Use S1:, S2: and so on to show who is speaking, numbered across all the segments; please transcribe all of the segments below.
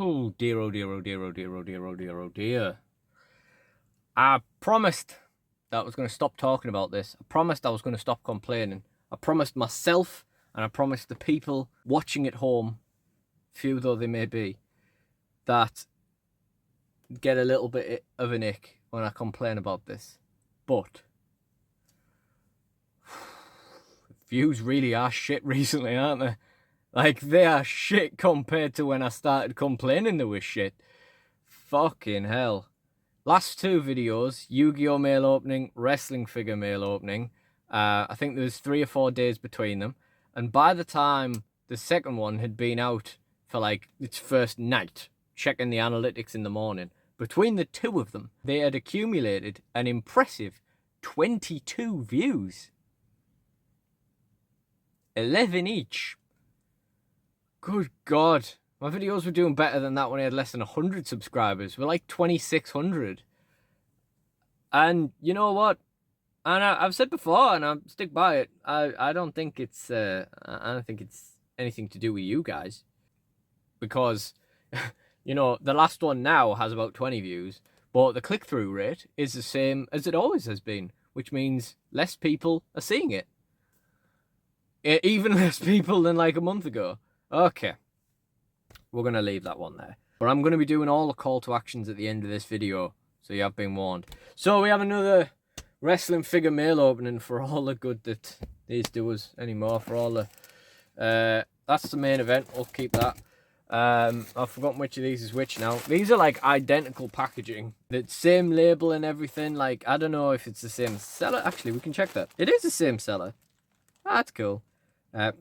S1: Oh dear, oh dear, oh dear, oh dear, oh dear, oh dear, oh dear. I promised that I was going to stop talking about this. I promised I was going to stop complaining. I promised myself and I promised the people watching at home, few though they may be, that get a little bit of an ick when I complain about this. But views really are shit recently, aren't they? Like, they are shit compared to when I started complaining they were shit. Fucking hell. Last two videos, Yu-Gi-Oh! Mail opening, wrestling figure mail opening. I think there was 3 or 4 days between them. And by the time the second one had been out for like its first night, checking the analytics in the morning, between the two of them, they had accumulated an impressive 22 views. 11 each. Good God. My videos were doing better than that when I had less than 100 subscribers. We're like 2,600. And you know what? And I've said before, and I stick by it. I don't think it's anything to do with you guys, because you know the last one now has about 20 views, but the click-through rate is the same as it always has been, which means less people are seeing it. Even less people than like a month ago. Okay. We're going to leave that one there. But I'm going to be doing all the call to actions at the end of this video, so you have been warned. So we have another wrestling figure mail opening for all the good that these do us anymore. For all the... that's the main event. We'll keep that. I've forgotten which of these is which now. These are like identical packaging. The same label and everything. Like, I don't know if it's the same seller. Actually, we can check that. It is the same seller. That's cool.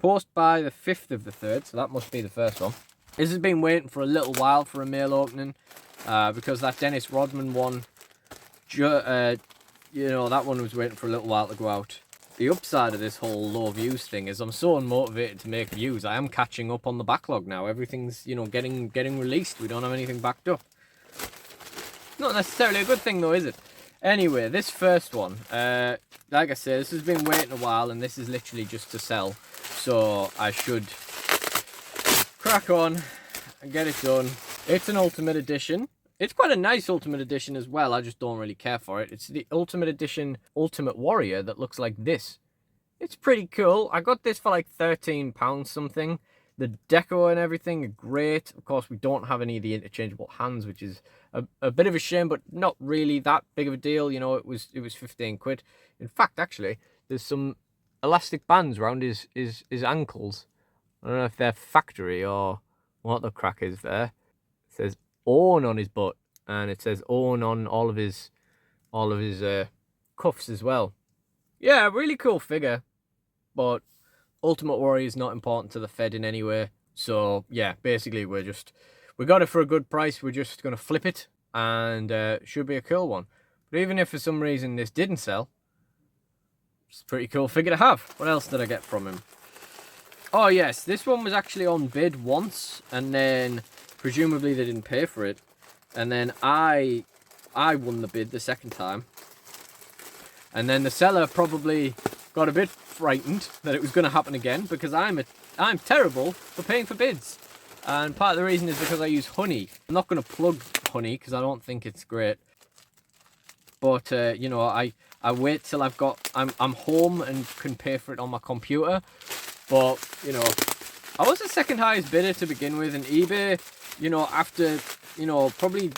S1: Post by the 5th of the 3rd, so that must be the first one. This has been waiting for a little while for a mail opening, because that Dennis Rodman one, you know, that one was waiting for a little while to go out. The upside of this whole low views thing is I'm so unmotivated to make views. I am catching up on the backlog now. Everything's, you know, getting released. We don't have anything backed up. Not necessarily a good thing though, is it? Anyway, this first one, like I said, this has been waiting a while, and this is literally just to sell. So I should crack on and get it done. It's an Ultimate Edition. It's quite a nice Ultimate Edition as well. I just don't really care for it. It's the Ultimate Edition Ultimate Warrior that looks like this. It's pretty cool. I got this for like £13 something. The deco and everything are great. Of course, we don't have any of the interchangeable hands, which is a bit of a shame, but not really that big of a deal. You know, it was 15 quid. In fact, actually, there's some elastic bands around his ankles. I don't know if they're factory or what the crack is there. It says Own on his butt, and it says Own on all of his cuffs as well. Yeah, really cool figure, but Ultimate Warrior is not important to the Fed in any way. So yeah, basically we got it for a good price. We're just gonna flip it, and should be a cool one. But even if for some reason this didn't sell, it's a pretty cool figure to have. What else did I get from him? Oh yes, this one was actually on bid once, and then presumably they didn't pay for it, and then I won the bid the second time, and then the seller probably got a bit frightened that it was going to happen again, because I'm terrible for paying for bids, and part of the reason is because I use Honey. I'm not going to plug Honey because I don't think it's great, but you know, I wait till I'm home and can pay for it on my computer. But you know, I was the second highest bidder to begin with, and eBay, you know, after, you know, probably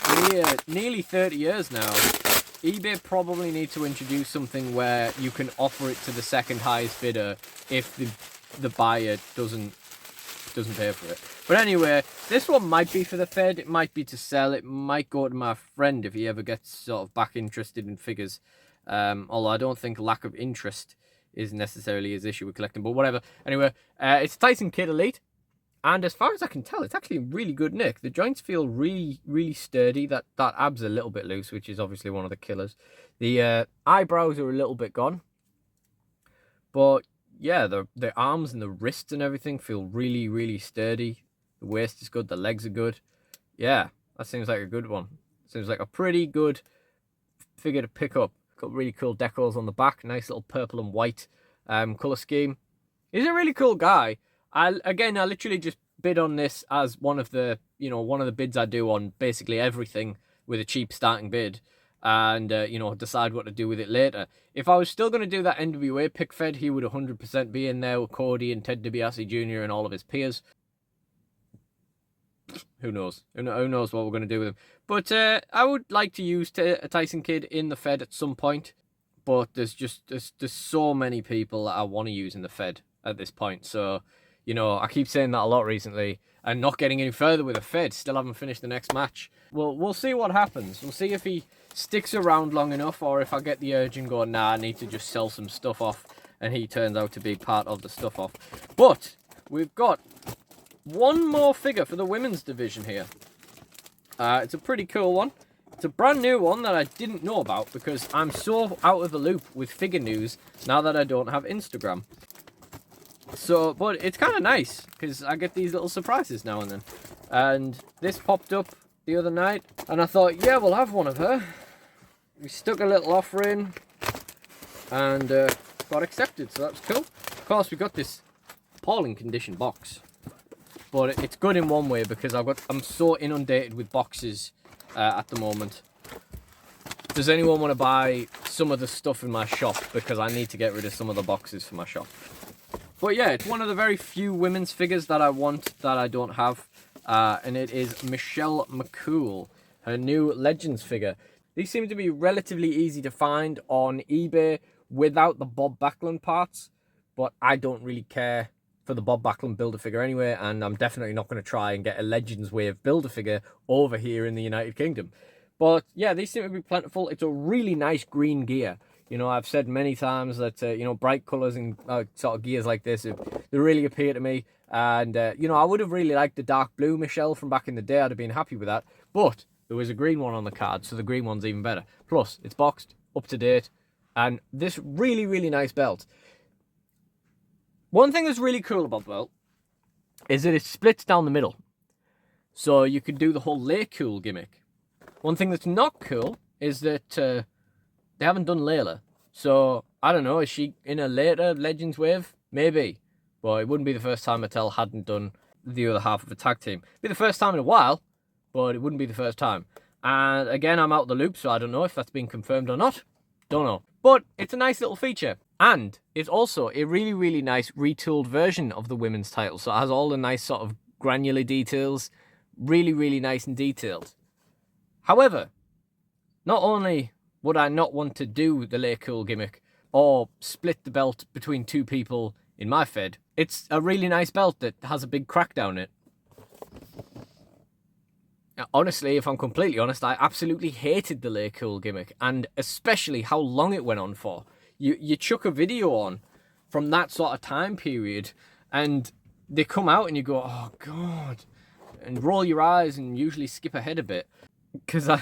S1: nearly 30 years now, eBay probably need to introduce something where you can offer it to the second highest bidder if the buyer doesn't pay for it. But anyway, this one might be for the Fed, it might be to sell, it might go to my friend if he ever gets sort of back interested in figures. Although I don't think lack of interest is necessarily his issue with collecting, but whatever. Anyway, it's Tyson Kid Elite, and as far as I can tell, it's actually really good nick. The joints feel really, really sturdy. That ab's a little bit loose, which is obviously one of the killers. The eyebrows are a little bit gone, but yeah, the arms and the wrists and everything feel really, really sturdy. The waist is good, the legs are good. Yeah, that seems like a good one. Seems like a pretty good figure to pick up. Got really cool decals on the back, nice little purple and white colour scheme. He's a really cool guy. I literally just bid on this as one of the, you know, one of the bids I do on basically everything with a cheap starting bid, and, you know, decide what to do with it later. If I was still going to do that NWA pick fed, he would 100% be in there with Cody and Ted DiBiase Jr. and all of his peers. Who knows? Who knows what we're going to do with him? But I would like to use a Tyson Kidd in the Fed at some point. But there's so many people that I want to use in the Fed at this point. So, you know, I keep saying that a lot recently and not getting any further with the Fed. Still haven't finished the next match. Well, we'll see what happens. We'll see if he sticks around long enough, or if I get the urge and go, nah, I need to just sell some stuff off, and he turns out to be part of the stuff off. But we've got one more figure for the women's division here. It's a pretty cool one. It's a brand new one that I didn't know about because I'm so out of the loop with figure news now that I don't have Instagram. So, but it's kind of nice because I get these little surprises now and then. And this popped up the other night and I thought, yeah, we'll have one of her. We stuck a little offer in and got accepted, so that's cool. Of course, we got this appalling condition box. But it's good in one way because I'm so inundated with boxes at the moment. Does anyone want to buy some of the stuff in my shop? Because I need to get rid of some of the boxes for my shop. But yeah, it's one of the very few women's figures that I want that I don't have. And it is McCool, her new Legends figure. These seem to be relatively easy to find on eBay without the Bob Backlund parts. But I don't really care for the Bob Backlund Build-A-Figure anyway, and I'm definitely not going to try and get a Legends Wave Build-A-Figure over here in the United Kingdom. But yeah, these seem to be plentiful. It's a really nice green gear. You know, I've said many times that, you know, bright colours and sort of gears like this, they really appeal to me. And, you know, I would have really liked the dark blue Michelle from back in the day. I'd have been happy with that. But there was a green one on the card, so the green one's even better. Plus, it's boxed, up to date, and this really, really nice belt. One thing that's really cool about the belt is that it splits down the middle. So you could do the whole McCool gimmick. One thing that's not cool is that they haven't done Layla. So, I don't know, is she in a later Legends wave? Maybe. But it wouldn't be the first time Mattel hadn't done the other half of a tag team. It'd be the first time in a while, but it wouldn't be the first time. And again, I'm out of the loop, so I don't know if that's been confirmed or not. Don't know. But it's a nice little feature. And it's also a really, really nice retooled version of the women's title. So it has all the nice sort of granular details. Really, really nice and detailed. However, not only would I not want to do the McCool gimmick or split the belt between two people in my Fed, it's a really nice belt that has a big crack down it. Honestly, if I'm completely honest, I absolutely hated the McCool gimmick, and especially how long it went on for. You chuck a video on from that sort of time period, and they come out and you go, oh God, and roll your eyes and usually skip ahead a bit. Because I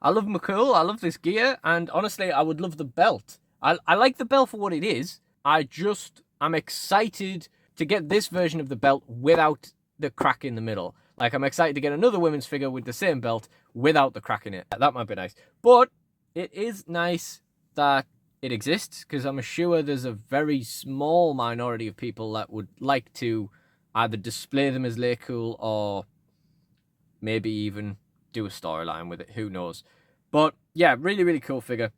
S1: love McCool, I love this gear, and honestly, I would love the belt. I like the belt for what it is. I'm excited to get this version of the belt without the crack in the middle. Like, I'm excited to get another women's figure with the same belt without the crack in it. That might be nice. But it is nice that it exists, because I'm sure there's a very small minority of people that would like to either display them as McCool or maybe even do a storyline with it. Who knows? But yeah, really, really cool figure.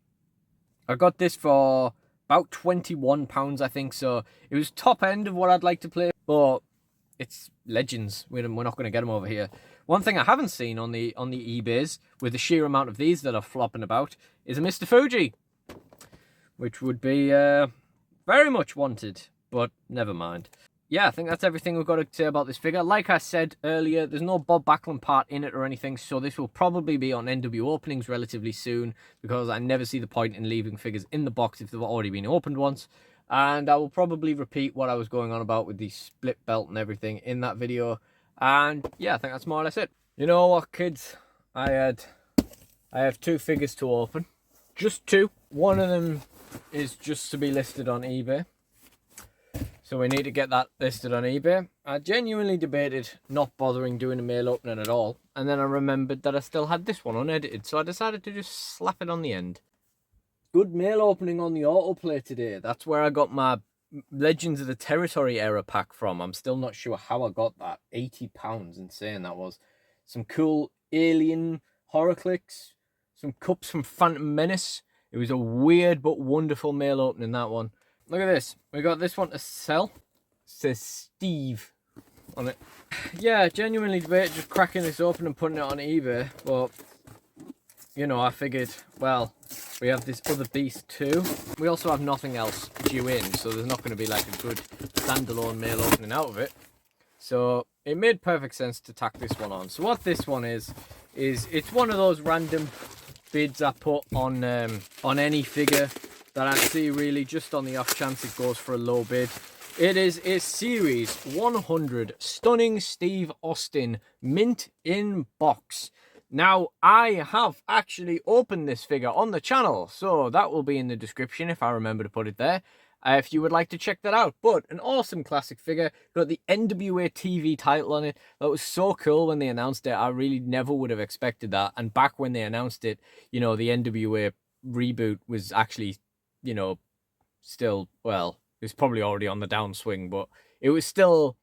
S1: I got this for about £21, I think. So it was top end of what I'd like to play, but it's Legends. We're not going to get them over here. One thing I haven't seen on the eBays, with the sheer amount of these that are flopping about, is a Mr. Fuji, which would be very much wanted, but never mind. Yeah, I think that's everything we've got to say about this figure. Like I said earlier, there's no Bob Backlund part in it or anything, so this will probably be on NW openings relatively soon, because I never see the point in leaving figures in the box if they've already been opened once. And I will probably repeat what I was going on about with the split belt and everything in that video. And yeah, I think that's more or less it. You know what, kids? I have two figures to open. Just two. One of them is just to be listed on eBay. So we need to get that listed on eBay. I genuinely debated not bothering doing a mail opening at all. And then I remembered that I still had this one unedited. So I decided to just slap it on the end. Good mail opening on the autoplay today. That's where I got my Legends of the Territory era pack from. I'm still not sure how I got that. £80, insane that was. some cool alien horror clicks, some cups from Phantom Menace. It was a weird but wonderful mail opening, that one. Look at this. We got this one to sell. It says Steve on it. Yeah, genuinely debated just cracking this open and putting it on eBay, but you know, I figured, well, we have this other beast too. We also have nothing else due in, so there's not going to be like a good standalone mail opening out of it. So it made perfect sense to tack this one on. So what this one is it's one of those random bids I put on any figure that I see, really, just on the off chance it goes for a low bid. It is a Series 100 Stunning Steve Austin mint in box. Now, I have actually opened this figure on the channel, so that will be in the description if I remember to put it there, if you would like to check that out. But an awesome classic figure, got the NWA TV title on it. That was so cool when they announced it. I really never would have expected that. And back when they announced it, you know, the NWA reboot was actually, you know, still, well, it was probably already on the downswing, but it was still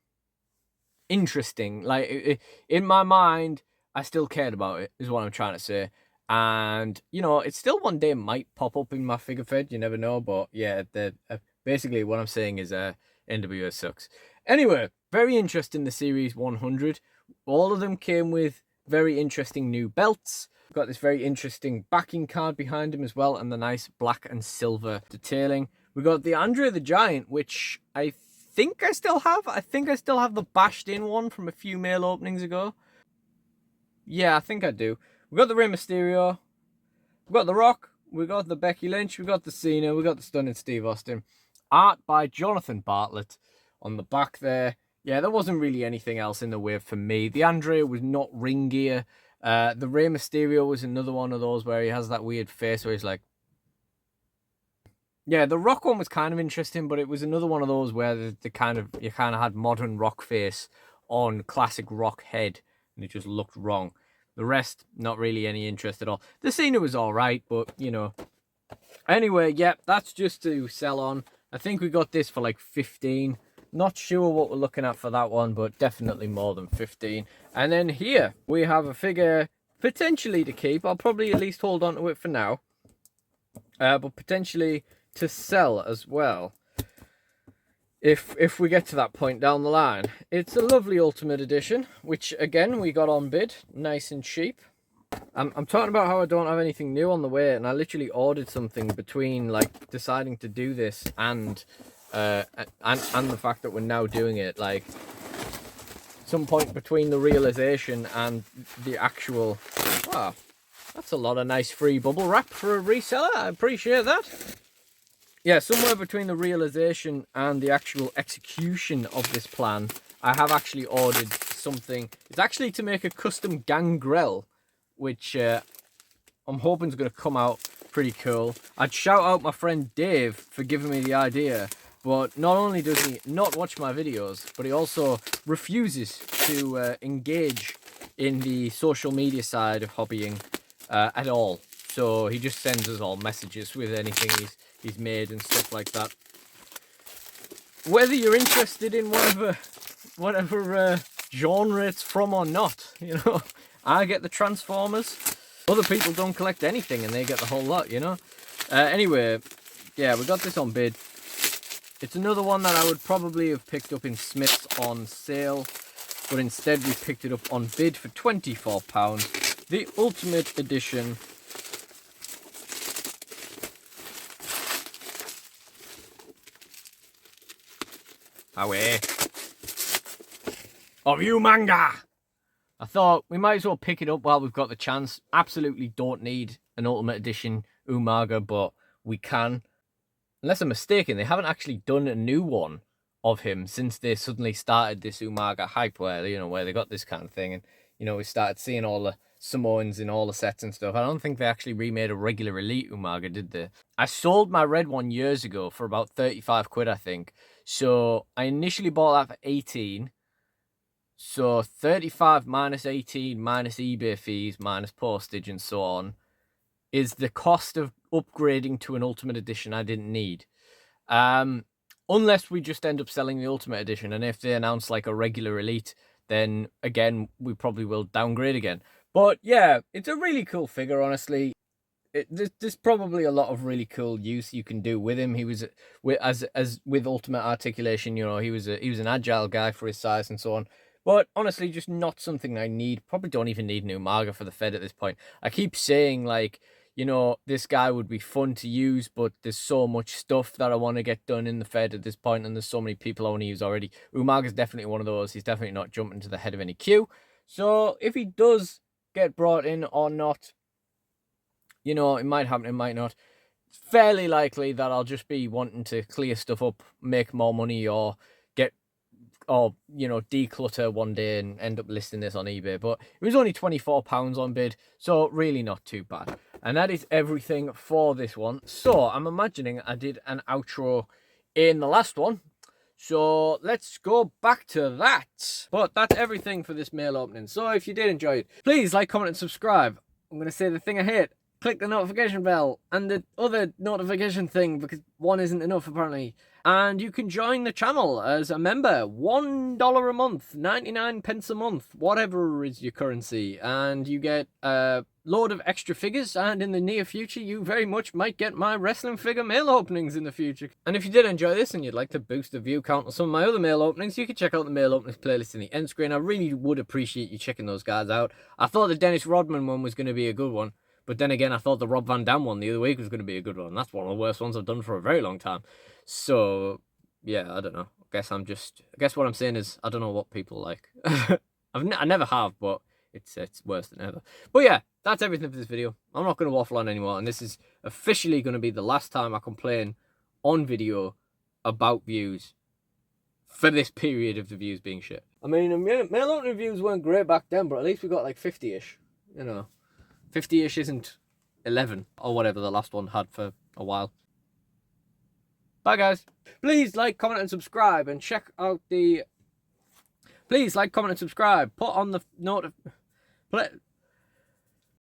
S1: interesting. Like, in my mind, I still cared about it, is what I'm trying to say. And, you know, it still one day might pop up in my figure fed. You never know. But, yeah, basically what I'm saying is NWA sucks. Anyway, very interesting, the Series 100. All of them came with very interesting new belts. Got this very interesting backing card behind him as well, and the nice black and silver detailing. We got the Andre the Giant, which I think I still have. I think I still have the bashed in one from a few mail openings ago. Yeah, I think I do. We got the Rey Mysterio. We got the Rock. We got the Becky Lynch. We got the Cena. We got the Stunning Steve Austin. Art by Jonathan Bartlett on the back there. Yeah, there wasn't really anything else in the way for me. The Andre was not ring gear. The Rey Mysterio was another one of those where he has that weird face where he's like... Yeah, the Rock one was kind of interesting, but it was another one of those where you kind of had modern Rock face on classic Rock head, and it just looked wrong. The rest, not really any interest at all. The Cena was all right, but, you know. Anyway, yeah, that's just to sell on. I think we got this for like 15. Not sure what we're looking at for that one, but definitely more than 15. And then here, we have a figure potentially to keep. I'll probably at least hold on to it for now. But potentially to sell as well, if we get to that point down the line. It's a lovely Ultimate Edition, which again we got on bid, nice and cheap. I'm talking about how I don't have anything new on the way, and I literally ordered something between like deciding to do this and the fact that we're now doing it. Like, some point between the realization and the actual... Wow, that's a lot of nice free bubble wrap for a reseller. I appreciate that. Yeah, somewhere between the realization and the actual execution of this plan, I have actually ordered something. It's actually to make a custom gangrel, which I'm hoping is going to come out pretty cool. I'd shout out my friend Dave for giving me the idea, but not only does he not watch my videos, but he also refuses to engage in the social media side of hobbying at all. So he just sends us all messages with anything he's made and stuff like that. Whether you're interested in whatever genre it's from or not, you know, I get the Transformers. Other people don't collect anything and they get the whole lot, you know. Anyway, yeah, we got this on bid. It's another one that I would probably have picked up in Smith's on sale, but instead we picked it up on bid for £24. The Ultimate Edition. Away. Of Umaga. I thought we might as well pick it up while we've got the chance. Absolutely don't need an Ultimate Edition Umaga, but we can. Unless I'm mistaken, they haven't actually done a new one of him since they suddenly started this Umaga hype where, you know, where they got this kind of thing. And, you know, we started seeing all the Samoans in all the sets and stuff. I don't think they actually remade a regular Elite Umaga, did they? I sold my red one years ago for about 35 quid, I think. So I initially bought that for 18. So 35 minus 18 minus eBay fees minus postage and so on is the cost of upgrading to an Ultimate Edition I didn't need. Unless we just end up selling the Ultimate Edition, and if they announce like a regular Elite, then again, we probably will downgrade again. But yeah, it's a really cool figure, honestly. There's probably a lot of really cool use you can do with him. He was with ultimate articulation, you know, he was an agile guy for his size and so on. But honestly, just not something I need. Probably don't even need an Umaga for the Fed at this point. I keep saying, like, you know, this guy would be fun to use, but there's so much stuff that I want to get done in the Fed at this point, and there's so many people I want to use already. Umaga's definitely one of those. He's definitely not jumping to the head of any queue. So if he does get brought in or not, you know, it might happen, it might not. It's fairly likely that I'll just be wanting to clear stuff up, make more money, or you know, declutter one day and end up listing this on eBay. But it was only £24 on bid, so really not too bad. And that is everything for this one. So I'm imagining I did an outro in the last one, so let's go back to that. But that's everything for this mail opening. So if you did enjoy it, please like, comment, and subscribe. I'm going to say the thing I hate. Click the notification bell and the other notification thing, because one isn't enough apparently. And you can join the channel as a member. $1 a month, 99 pence a month, whatever is your currency. And you get a load of extra figures, and in the near future you very much might get my wrestling figure mail openings in the future. And if you did enjoy this and you'd like to boost the view count on some of my other mail openings, you can check out the mail openings playlist in the end screen. I really would appreciate you checking those guys out. I thought the Dennis Rodman one was going to be a good one, but then again, I thought the Rob Van Dam one the other week was going to be a good one. That's one of the worst ones I've done for a very long time. So, yeah, I don't know. I guess what I'm saying is, I don't know what people like. I never have, but it's worse than ever. But yeah, that's everything for this video. I'm not going to waffle on anymore, and this is officially going to be the last time I complain on video about views for this period of the views being shit. I mean, the mail opening views weren't great back then, but at least we got like 50-ish, you know. 50-ish isn't 11 or whatever the last one had for a while. Bye, guys. Please like, comment, and subscribe, and check out the... Please like, comment, and subscribe. Put on the note...